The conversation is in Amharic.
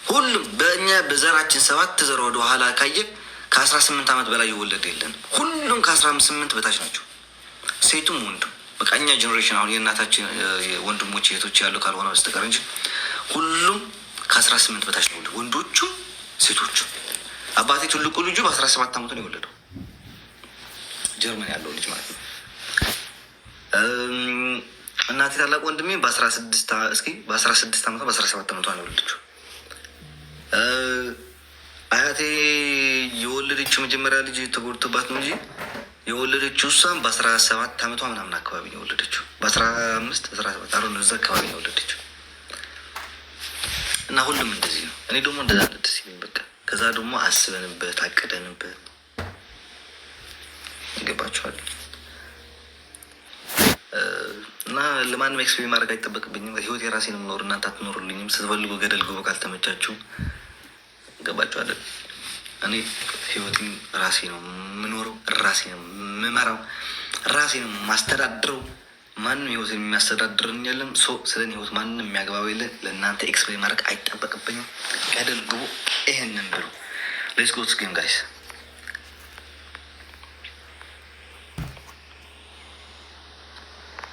ሁሉም በእኛ በዘራችን 7 ዘር ወደ ኋላ ካየ ከ18 ዓመት በላይ የወለደ የለን። ሁሉም ከ18 በታች ናቸው፣ ሴቱም ወንዱም። በቃ እኛ ጀኔሬሽን አሁን የእናታችን ወንድሞች እህቶች ያሉ ካልሆነ በስተቀር እንጂ ሁሉም ከ18 በታች ነው፣ ወንዶቹም ሴቶቹም። አባቴ ትልቁ ልጁ በ17 ዓመቱ ነው የወለደው፣ ጀርመን ያለው ልጅ ማለት ነው። እናቴ ታላቅ ወንድሜ በ16 ዓመቷ በ17 ዓመቷ ነው የወለደችው። አያቴ የወለደችው መጀመሪያ ልጅ ተጎድቶባት ነው እንጂ የወለደችው እሷም በ17 ዓመቷ ምናምን አካባቢ ነው የወለደችው። በ15-17 አሮ እዛ አካባቢ ነው የወለደችው። እና ሁሉም እንደዚህ ነው። እኔ ደግሞ እንደዛ ደስ ይለኝ በቃ። ከዛ ደግሞ አስበንበት አቅደንበት ይገባችኋል። እና ለማንም ኤክስፔሪንስ ማድረግ አይጠበቅብኝም። ህይወት የራሴ ነው የምኖር፣ እናንተ አትኖሩልኝም። ስትፈልጉ ገደል ግቡ ካልተመቻችሁ። ገባችኋል። እኔ ህይወቴን ራሴ ነው የምኖረው፣ ራሴ ነው የምመራው፣ ራሴ ነው የማስተዳድረው። ማንም ህይወት የሚያስተዳድርን የለም። ስለ ህይወት ማንም የሚያገባው የለ። ለእናንተ ኤክስፔሪንስ ማድረግ አይጠበቅብኝም። ገደል ግቡ፣ ይሄንን ብሉ። ሌትስ ጎ ጌም ጋይስ።